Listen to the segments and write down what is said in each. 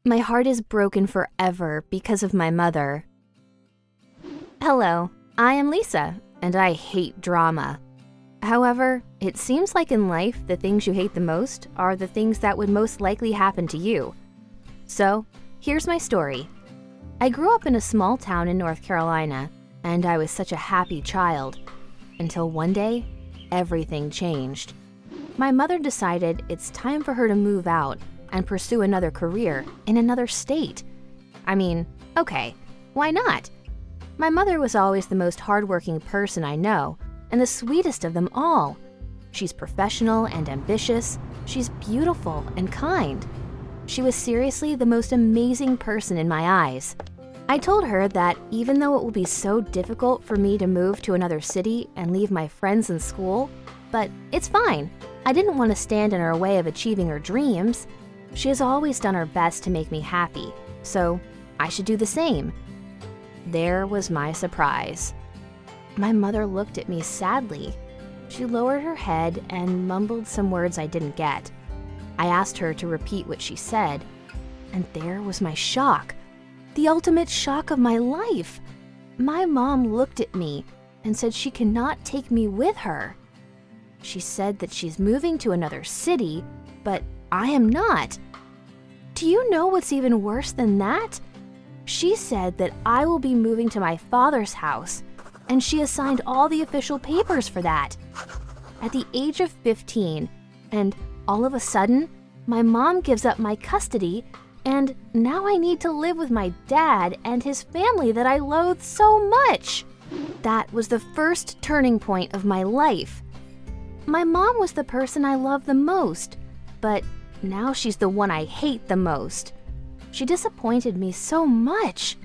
My heart is broken forever because of my mother. Hello, I am Lisa, and I hate drama. However, it seems like in life, the things you hate the most are the things that would most likely happen to you. So, here's my story. I grew up in a small town in North Carolina, and I was such a happy child. Until one day, everything changed. My mother decided it's time for her to move out and pursue another career in another state. I mean, okay, why not? My mother was always the most hardworking person I know, and the sweetest of them all. She's professional and ambitious. She's beautiful and kind. She was seriously the most amazing person in my eyes. I told her that even though it will be so difficult for me to move to another city and leave my friends and school, but it's fine. I didn't want to stand in her way of achieving her dreams. She has always done her best to make me happy, so I should do the same. There was my surprise. My mother looked at me sadly. She lowered her head and mumbled some words I didn't get. I asked her to repeat what she said, and there was my shock. The ultimate shock of my life. My mom looked at me and said she cannot take me with her. She said that she's moving to another city, but I am not. Do you know what's even worse than that? She said that I will be moving to my father's house, and she assigned all the official papers for that. At the age of 15, and all of a sudden, my mom gives up my custody, and now I need to live with my dad and his family that I loathe so much. That was the first turning point of my life. My mom was the person I loved the most, but now she's the one I hate the most. She disappointed me so much.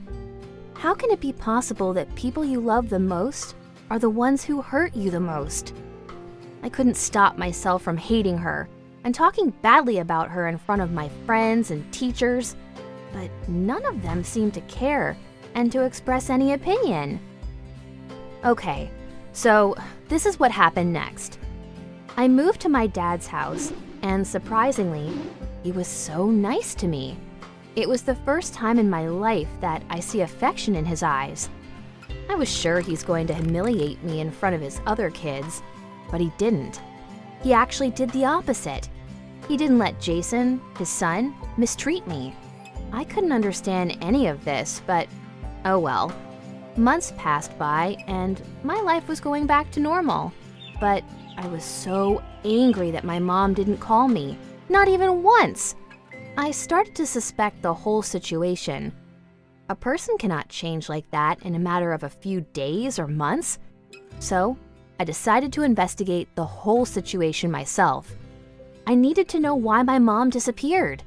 How can it be possible that people you love the most are the ones who hurt you the most? I couldn't stop myself from hating her and talking badly about her in front of my friends and teachers, but none of them seemed to care and to express any opinion. Okay, so this is what happened next. I moved to my dad's house, and surprisingly, he was so nice to me. It was the first time in my life that I see affection in his eyes. I was sure he's going to humiliate me in front of his other kids, but he didn't. He actually did the opposite. He didn't let Jason, his son, mistreat me. I couldn't understand any of this, but oh well. Months passed by, and my life was going back to normal. But I was so angry that my mom didn't call me, not even once. I started to suspect the whole situation. A person cannot change like that in a matter of a few days or months. So I decided to investigate the whole situation myself. I needed to know why my mom disappeared.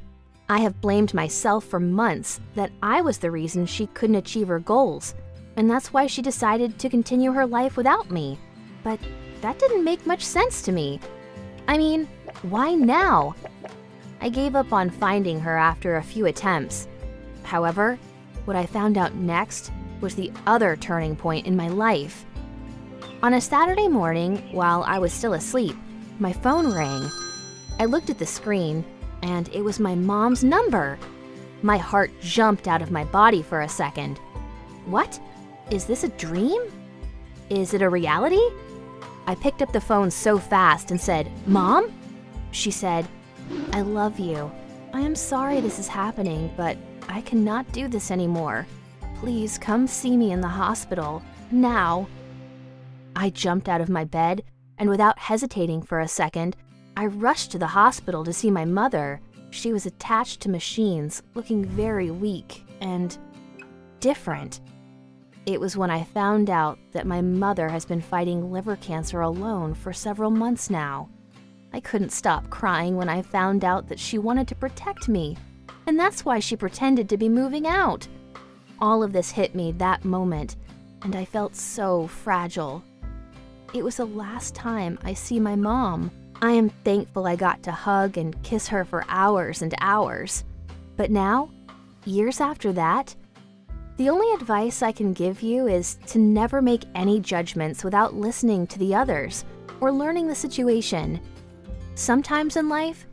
I have blamed myself for months that I was the reason she couldn't achieve her goals, and that's why she decided to continue her life without me. But that didn't make much sense to me. I mean, why now? I gave up on finding her after a few attempts. However, what I found out next was the other turning point in my life. On a Saturday morning, while I was still asleep, my phone rang. I looked at the screen, and it was my mom's number. My heart jumped out of my body for a second. What? Is this a dream? Is it a reality? I picked up the phone so fast and said, "Mom?" She said, "I love you. I am sorry this is happening, but I cannot do this anymore. Please come see me in the hospital, now." I jumped out of my bed, and without hesitating for a second, I rushed to the hospital to see my mother. She was attached to machines, looking very weak and different. It was when I found out that my mother has been fighting liver cancer alone for several months now. I couldn't stop crying when I found out that she wanted to protect me, and that's why she pretended to be moving out. All of this hit me that moment, and I felt so fragile. It was the last time I see my mom. I am thankful I got to hug and kiss her for hours and hours. But now, years after that, the only advice I can give you is to never make any judgments without listening to the others or learning the situation. Sometimes in life,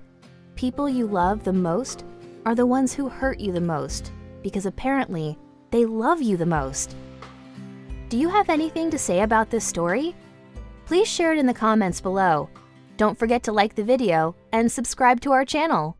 people you love the most are the ones who hurt you the most, because apparently they love you the most. Do you have anything to say about this story? Please share it in the comments below. Don't forget to like the video and subscribe to our channel.